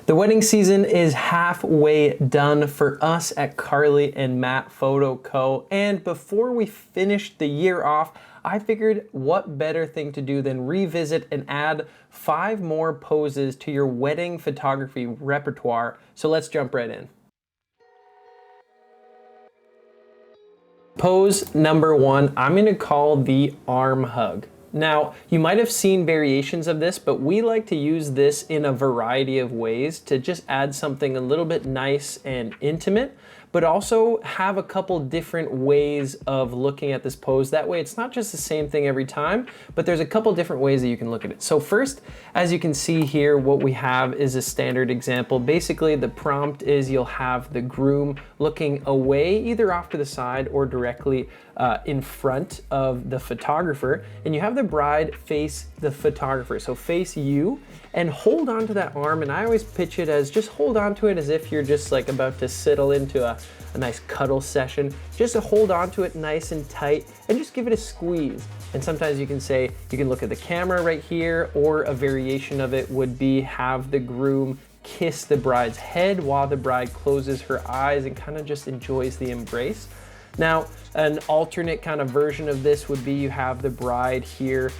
The wedding season is halfway done for us at Carly and Matt Photo Co. And before we finish the year off, I figured what better thing to do than revisit and add 5 more poses to your wedding photography repertoire. So let's jump right in. Pose number 1, I'm gonna call the arm hug. Now, you might have seen variations of this, but we like to use this in a variety of ways to just add something a little bit nice and intimate, but also have a couple different ways of looking at this pose. That way it's not just the same thing every time, but there's a couple different ways that you can look at it. So first, as you can see here, what we have is a standard example. Basically, the prompt is you'll have the groom looking away, either off to the side or directly in front of the photographer, and you have the bride face the photographer, so face you, and hold on to that arm. And I always pitch it as just hold on to it as if you're just like about to settle into a nice cuddle session. Just hold on to it nice and tight and just give it a squeeze. And sometimes you can say, you can look at the camera right here, or a variation of it would be have the groom kiss the bride's head while the bride closes her eyes and kind of just enjoys the embrace. Now, an alternate kind of version of this would be you have the bride here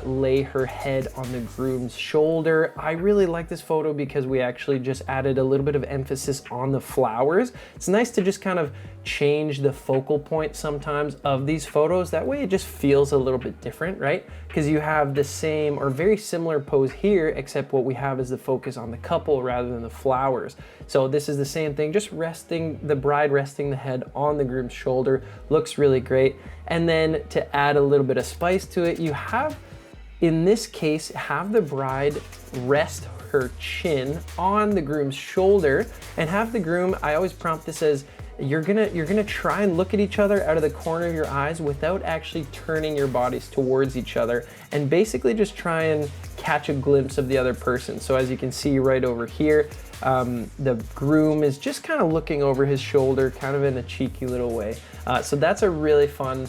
lay her head on the groom's shoulder. I really like this photo because we actually just added a little bit of emphasis on the flowers. It's nice to just kind of change the focal point sometimes of these photos. That way it just feels a little bit different, right? Because you have the same or very similar pose here, except what we have is the focus on the couple rather than the flowers. So this is the same thing, just resting, the bride resting the head on the groom's shoulder. Looks really great. And then to add a little bit of spice to it, you have, in this case, have the bride rest her chin on the groom's shoulder and have the groom, I always prompt this as, you're gonna try and look at each other out of the corner of your eyes without actually turning your bodies towards each other, and basically just try and catch a glimpse of the other person. So as you can see right over here, the groom is just kind of looking over his shoulder, kind of in a cheeky little way. So that's a really fun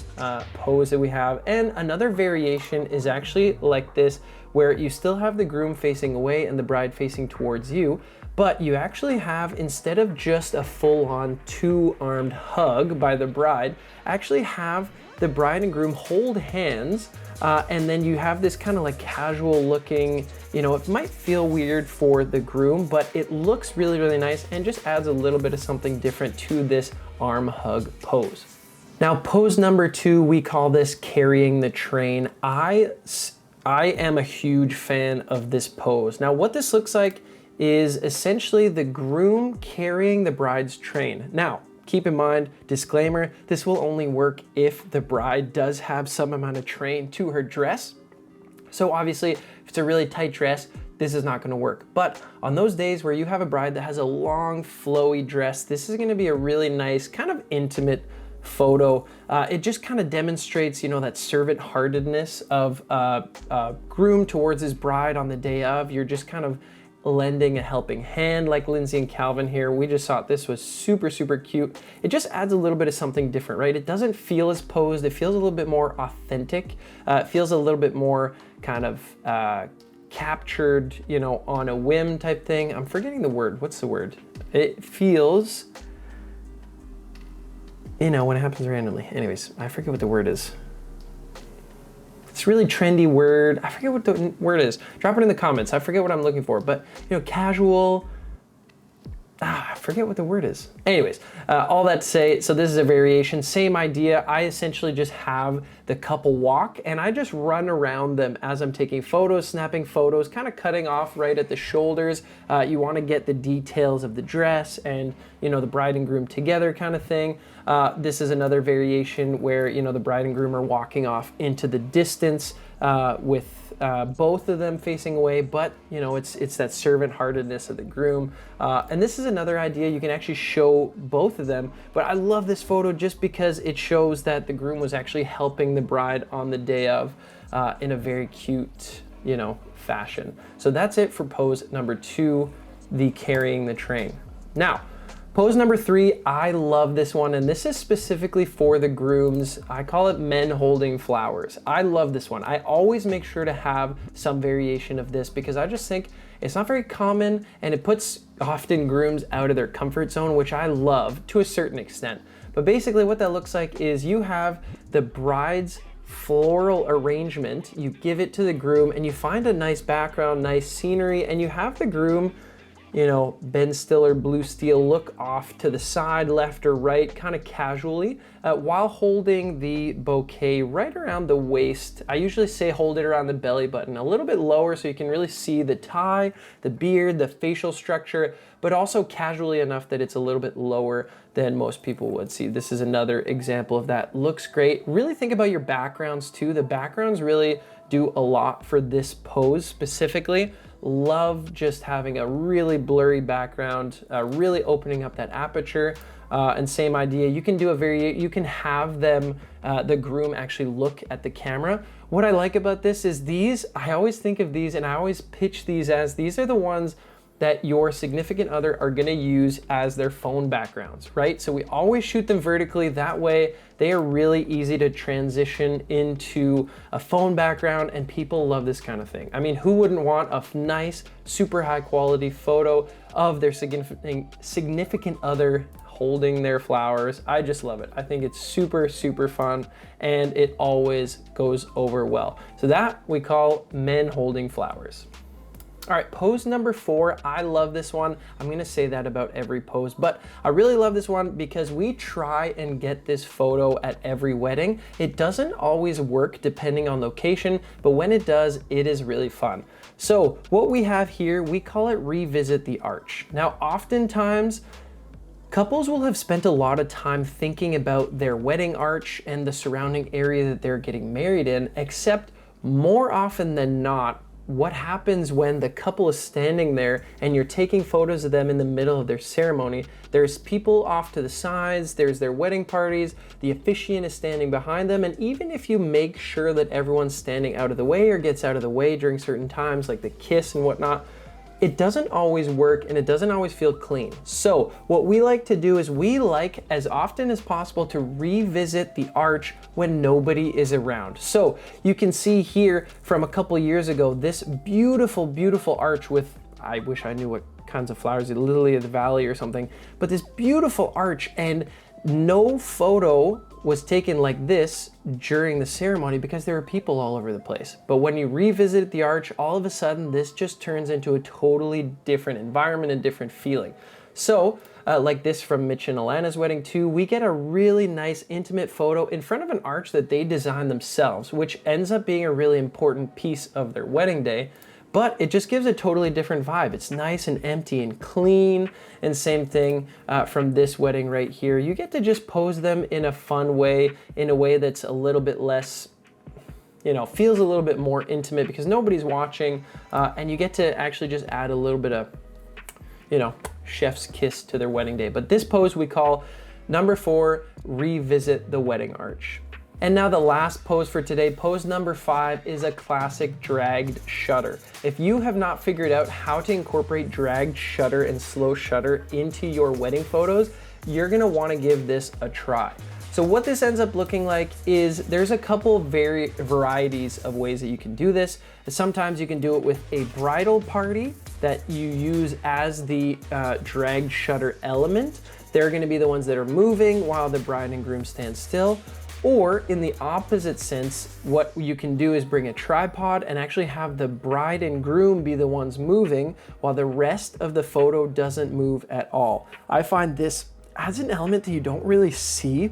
pose that we have. And another variation is actually like this, where you still have the groom facing away and the bride facing towards you, but you actually have, instead of just a full-on 2-armed hug by the bride, actually have the bride and groom hold hands, and then you have this kind of like casual looking, you know, it might feel weird for the groom, but it looks really, really nice and just adds a little bit of something different to this arm hug pose. Now, pose number 2, we call this carrying the train. I am a huge fan of this pose. Now, what this looks like is essentially the groom carrying the bride's train. Now, keep in mind, disclaimer, this will only work if the bride does have some amount of train to her dress. So obviously, if it's a really tight dress, this is not gonna work. But on those days where you have a bride that has a long, flowy dress, this is gonna be a really nice, kind of intimate photo. It just kind of demonstrates, you know, that servant-heartedness of groom towards his bride on the day of. You're just kind of lending a helping hand like Lindsay and Calvin here. We just thought this was super, super cute. It just adds a little bit of something different, right? It doesn't feel as posed. It feels a little bit more authentic. It feels a little bit more kind of captured, you know, on a whim type thing. I'm forgetting the word. What's the word? It feels, you know, when it happens randomly. Anyways, I forget what the word is. It's a really trendy word. I forget what the word is. Drop it in the comments. I forget what I'm looking for, but you know, casual. I forget what the word is. Anyways, all that to say, so this is a variation, same idea. I essentially just have the couple walk and I just run around them as I'm taking photos, snapping photos, kind of cutting off right at the shoulders. You want to get the details of the dress and, you know, the bride and groom together kind of thing. This is another variation where, you know, the bride and groom are walking off into the distance with both of them facing away, but you know, it's that servant-heartedness of the groom. And this is another idea, you can actually show both of them, but I love this photo just because it shows that the groom was actually helping the bride on the day of in a very cute, you know, fashion. So that's it for pose number 2, the carrying the train. Now, pose number 3, I love this one, and this is specifically for the grooms. I call it men holding flowers. I love this one. I always make sure to have some variation of this because I just think It's not very common, and it puts often grooms out of their comfort zone, which I love to a certain extent. But basically what that looks like is you have the bride's floral arrangement, you give it to the groom, and you find a nice background, nice scenery, and you have the groom, you know, Ben Stiller blue steel look off to the side, left or right, kind of casually, while holding the bouquet right around the waist. I usually say hold it around the belly button, a little bit lower so you can really see the tie, the beard, the facial structure, but also casually enough that it's a little bit lower than most people would see. This is another example of that. Looks great. Really think about your backgrounds too. The backgrounds really do a lot for this pose specifically. Love just having a really blurry background, really opening up that aperture. And same idea, you can do you can have them, the groom actually look at the camera. What I like about this is I always think of these and I always pitch these as, these are the ones that your significant other are gonna use as their phone backgrounds, right? So we always shoot them vertically, that way they are really easy to transition into a phone background, and people love this kind of thing. I mean, who wouldn't want a nice, super high quality photo of their significant other holding their flowers? I just love it. I think it's super, super fun, and it always goes over well. So that we call men holding flowers. All right, pose number 4, I love this one. I'm gonna say that about every pose, but I really love this one because we try and get this photo at every wedding. It doesn't always work depending on location, but when it does, it is really fun. So what we have here, we call it revisit the arch. Now, oftentimes, couples will have spent a lot of time thinking about their wedding arch and the surrounding area that they're getting married in, except more often than not, what happens when the couple is standing there and you're taking photos of them in the middle of their ceremony? There's people off to the sides, there's their wedding parties, the officiant is standing behind them, and even if you make sure that everyone's standing out of the way or gets out of the way during certain times, like the kiss and whatnot, it doesn't always work and it doesn't always feel clean. So what we like to do is we like, as often as possible, to revisit the arch when nobody is around. So you can see here from a couple years ago, this beautiful, beautiful arch with, I wish I knew what kinds of flowers, the lily of the valley or something, but this beautiful arch, and no photo was taken like this during the ceremony because there were people all over the place. But when you revisit the arch, all of a sudden this just turns into a totally different environment and different feeling. So like this from Mitch and Alana's wedding too, we get a really nice intimate photo in front of an arch that they designed themselves, which ends up being a really important piece of their wedding day. But it just gives a totally different vibe. It's nice and empty and clean. And same thing from this wedding right here. You get to just pose them in a fun way, in a way that's a little bit less, you know, feels a little bit more intimate because nobody's watching, and you get to actually just add a little bit of, you know, chef's kiss to their wedding day. But this pose we call number 4, revisit the wedding arch. And now the last pose for today, pose number 5, is a classic dragged shutter. If you have not figured out how to incorporate dragged shutter and slow shutter into your wedding photos, you're gonna wanna give this a try. So what this ends up looking like is there's a couple varieties of ways that you can do this. Sometimes you can do it with a bridal party that you use as the dragged shutter element. They're gonna be the ones that are moving while the bride and groom stand still. Or in the opposite sense, what you can do is bring a tripod and actually have the bride and groom be the ones moving while the rest of the photo doesn't move at all. I find this adds an element that you don't really see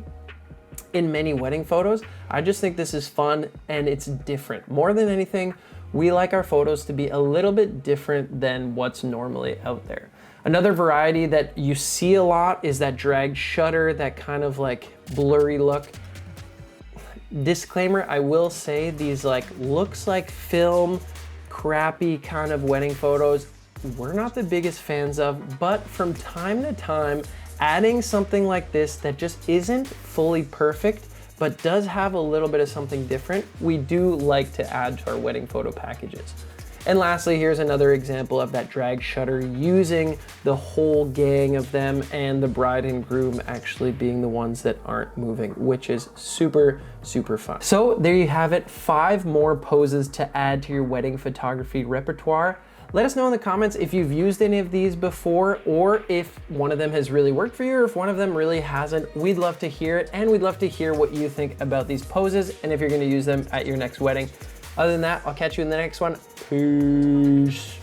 in many wedding photos. I just think this is fun and it's different. More than anything, we like our photos to be a little bit different than what's normally out there. Another variety that you see a lot is that dragged shutter, that kind of like blurry look. Disclaimer, I will say these like looks like film, crappy kind of wedding photos, we're not the biggest fans of, but from time to time, adding something like this that just isn't fully perfect, but does have a little bit of something different, we do like to add to our wedding photo packages. And lastly, here's another example of that drag shutter using the whole gang of them and the bride and groom actually being the ones that aren't moving, which is super, super fun. So there you have it, 5 more poses to add to your wedding photography repertoire. Let us know in the comments if you've used any of these before, or if one of them has really worked for you, or if one of them really hasn't. We'd love to hear it, and we'd love to hear what you think about these poses and if you're gonna use them at your next wedding. Other than that, I'll catch you in the next one. Peace.